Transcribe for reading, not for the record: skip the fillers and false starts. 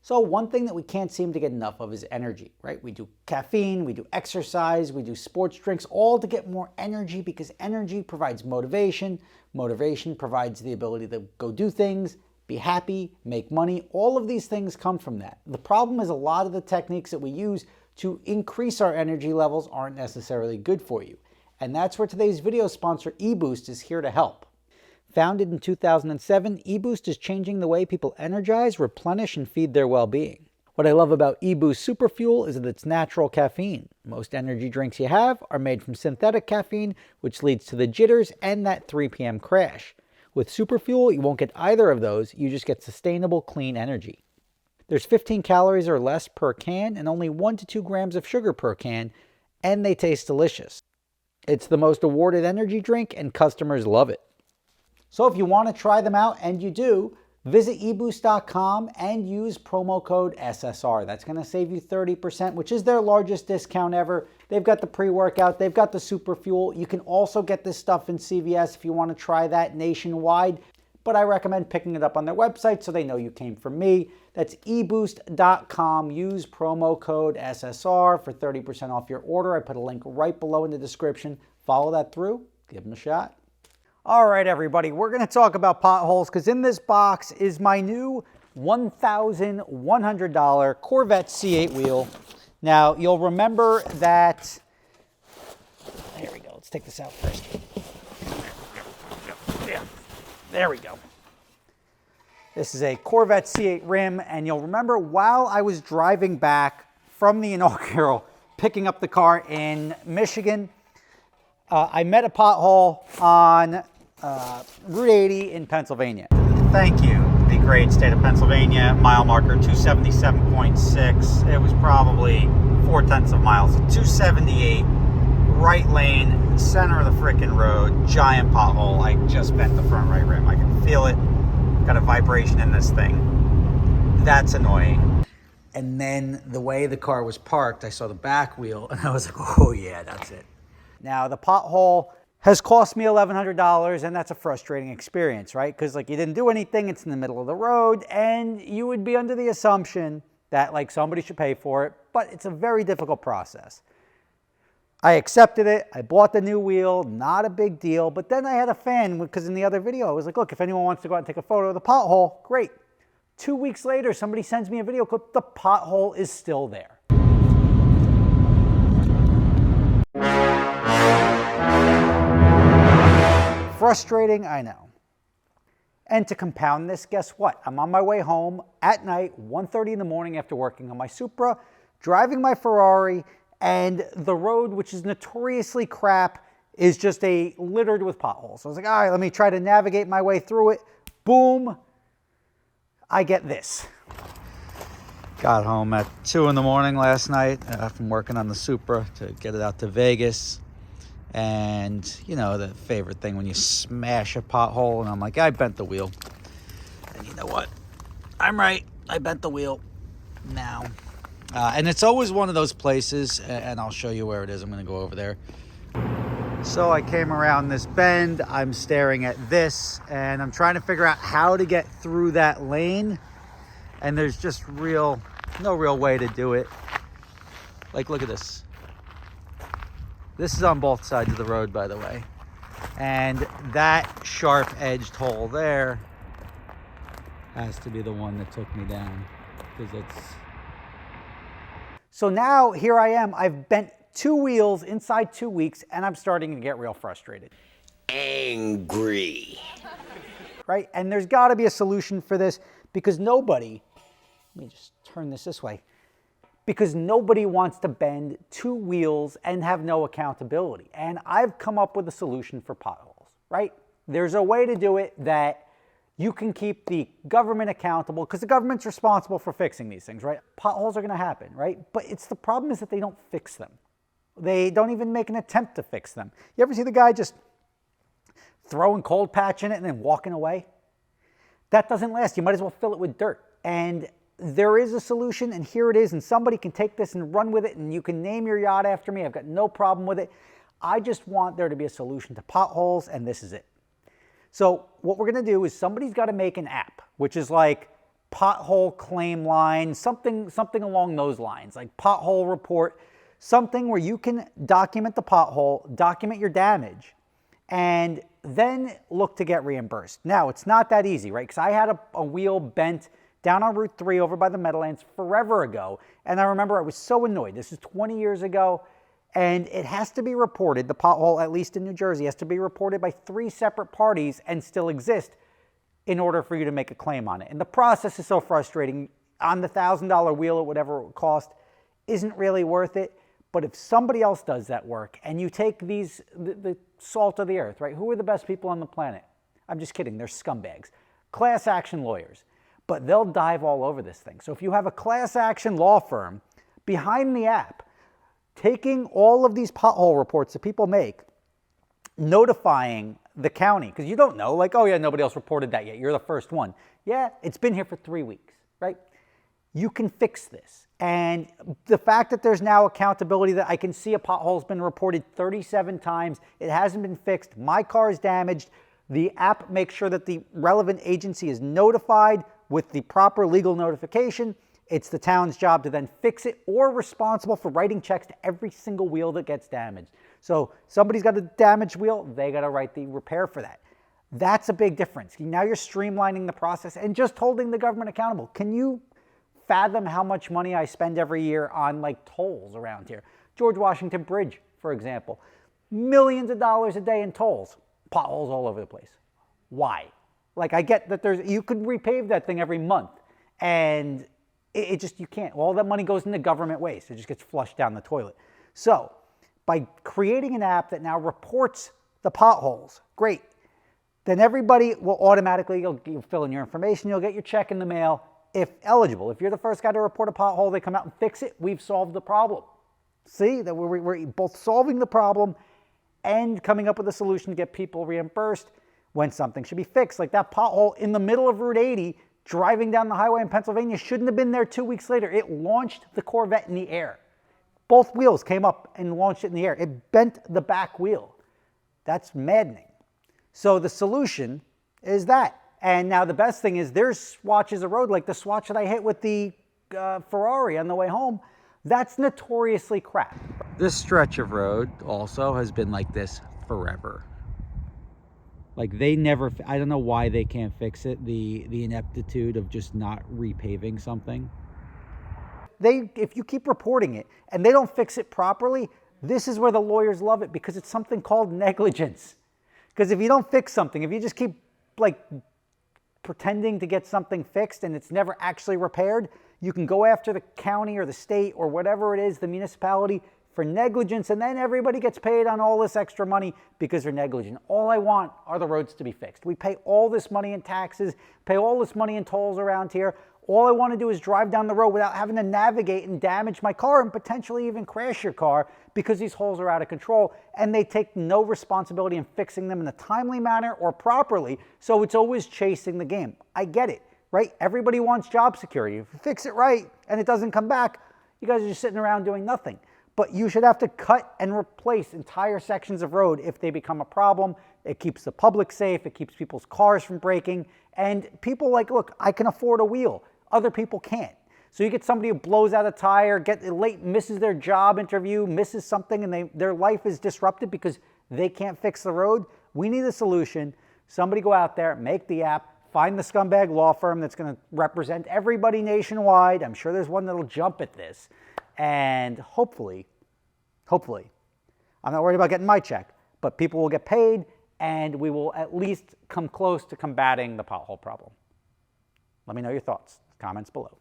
So one thing that we can't seem to get enough of is energy, right? We do caffeine, we do exercise, we do sports drinks, all to get more energy because energy provides motivation. Motivation provides the ability to go do things, be happy, make money. All of these things come from that. The problem is a lot of the techniques that we use to increase our energy levels aren't necessarily good for you. And that's where today's video sponsor, eBoost, is here to help. Founded in 2007, eBoost is changing the way people energize, replenish, and feed their well-being. What I love about eBoost Super Fuel is that it's natural caffeine. Most energy drinks you have are made from synthetic caffeine, which leads to the jitters and that 3 p.m. crash. With Super Fuel, you won't get either of those, you just get sustainable, clean energy. There's 15 calories or less per can and only 1 to 2 grams of sugar per can, and they taste delicious. It's the most awarded energy drink and customers love it. So if you want to try them out, and you do, visit eboost.com and use promo code SSR. That's going to save you 30%, which is their largest discount ever. They've got the pre-workout, they've got the super fuel. You can also get this stuff in CVS if you want to try that nationwide, but I recommend picking it up on their website so they know you came from me. That's eboost.com. Use promo code SSR for 30% off your order. I put a link right below in the description. Follow that through, give them a shot. All right, everybody, we're going to talk about potholes because in this box is my new $1,100 Corvette C8 wheel. Now, you'll remember that, here we go, let's take this out first. Yeah, there we go. This is a Corvette C8 rim, and you'll remember while I was driving back from the inaugural, picking up the car in Michigan, I met a pothole on Route 80 in Pennsylvania. Thank you, the great state of Pennsylvania. Mile marker 277.6. It was probably 0.4 miles. 278, right lane, center of the frickin' road, giant pothole. I just bent the front right rim. I can feel it. Got a vibration in this thing. That's annoying. And then the way the car was parked, I saw the back wheel and I was like, oh yeah, that's it. Now the pothole has cost me $1,100, and that's a frustrating experience, right? Because like you didn't do anything, it's in the middle of the road, and you would be under the assumption that like somebody should pay for it, but it's a very difficult process. I accepted it, I bought the new wheel, not a big deal, but then I had a fan, because in the other video I was like, look, if anyone wants to go out and take a photo of the pothole, great. 2 weeks later, somebody sends me a video clip, the pothole is still there. Frustrating, I know. And to compound this, guess what? I'm on my way home at night, 1:30 in the morning after working on my Supra, driving my Ferrari, and the road, which is notoriously crap, is just littered with potholes. So I was like, all right, let me try to navigate my way through it. Boom, I get this. Got home at 2 in the morning last night from working on the Supra to get it out to Vegas. And, you know, the favorite thing when you smash a pothole, and I'm like, I bent the wheel. And you know what? I'm right. I bent the wheel now. And it's always one of those places, and I'll show you where it is. I'm going to go over there. So I came around this bend. I'm staring at this, and I'm trying to figure out how to get through that lane. And there's just no real way to do it. Like, look at this. This is on both sides of the road, by the way. And that sharp-edged hole there has to be the one that took me down. Because it's... So now, here I am. I've bent 2 wheels inside 2 weeks, and I'm starting to get real frustrated. Angry. Right? And there's got to be a solution for this, because nobody... Let me just turn this way. Because nobody wants to bend 2 wheels and have no accountability. And I've come up with a solution for potholes, right? There's a way to do it that you can keep the government accountable, because the government's responsible for fixing these things, right? Potholes are going to happen, right? But the problem is that they don't fix them. They don't even make an attempt to fix them. You ever see the guy just throwing cold patch in it and then walking away? That doesn't last. You might as well fill it with dirt. And there is a solution, and here it is, and somebody can take this and run with it, and you can name your yacht after me. I've got no problem with it. I just want there to be a solution to potholes, and this is it. So what we're going to do is somebody's got to make an app, which is like pothole claim line, something along those lines, like pothole report, something where you can document the pothole, document your damage, and then look to get reimbursed. Now, it's not that easy, right? Because I had a wheel bent down on Route 3 over by the Meadowlands forever ago, and I remember I was so annoyed. This is 20 years ago, and it has to be reported, the pothole, at least in New Jersey, has to be reported by 3 separate parties and still exist in order for you to make a claim on it. And the process is so frustrating. On the $1,000 wheel at whatever it would cost isn't really worth it. But if somebody else does that work and you take the salt of the earth, right? Who are the best people on the planet? I'm just kidding. They're scumbags. Class action lawyers. But they'll dive all over this thing. So if you have a class action law firm behind the app, taking all of these pothole reports that people make, notifying the county, because you don't know, like, oh yeah, nobody else reported that yet. You're the first one. Yeah, it's been here for 3 weeks, right? You can fix this. And the fact that there's now accountability, that I can see a pothole's been reported 37 times, it hasn't been fixed, my car is damaged, the app makes sure that the relevant agency is notified with the proper legal notification. It's the town's job to then fix it, or responsible for writing checks to every single wheel that gets damaged. So somebody's got a damaged wheel, they got to write the repair for that. That's a big difference. Now you're streamlining the process and just holding the government accountable. Can you fathom how much money I spend every year on like tolls around here? George Washington Bridge, for example, millions of dollars a day in tolls, potholes all over the place. Why? Like, I get that you could repave that thing every month, and it just, you can't. All that money goes into government waste. It just gets flushed down the toilet. So by creating an app that now reports the potholes, great. Then everybody will automatically, you'll fill in your information, you'll get your check in the mail if eligible. If you're the first guy to report a pothole, they come out and fix it, we've solved the problem. See, that we're both solving the problem and coming up with a solution to get people reimbursed when something should be fixed. Like that pothole in the middle of Route 80, driving down the highway in Pennsylvania, shouldn't have been there 2 weeks later. It launched the Corvette in the air. Both wheels came up and launched it in the air. It bent the back wheel. That's maddening. So the solution is that. And now the best thing is there's swatches of road, like the swatch that I hit with the Ferrari on the way home. That's notoriously crap. This stretch of road also has been like this forever. Like they never, I don't know why they can't fix it, the ineptitude of just not repaving something. If you keep reporting it and they don't fix it properly, this is where the lawyers love it, because it's something called negligence. Because if you don't fix something, if you just keep like pretending to get something fixed and it's never actually repaired, you can go after the county or the state or whatever it is, the municipality, for negligence, and then everybody gets paid on all this extra money because they're negligent. All I want are the roads to be fixed. We pay all this money in taxes, pay all this money in tolls around here. All I want to do is drive down the road without having to navigate and damage my car and potentially even crash your car because these holes are out of control, and they take no responsibility in fixing them in a timely manner or properly, so it's always chasing the game. I get it, right? Everybody wants job security. If you fix it right and it doesn't come back, you guys are just sitting around doing nothing. But you should have to cut and replace entire sections of road if they become a problem. It keeps the public safe, it keeps people's cars from breaking, and people like, look, I can afford a wheel. Other people can't. So you get somebody who blows out a tire, gets late, misses their job interview, misses something, and their life is disrupted because they can't fix the road. We need a solution. Somebody go out there, make the app, find the scumbag law firm that's going to represent everybody nationwide. I'm sure there's one that'll jump at this. And hopefully, I'm not worried about getting my check, but people will get paid and we will at least come close to combating the pothole problem. Let me know your thoughts, comments below.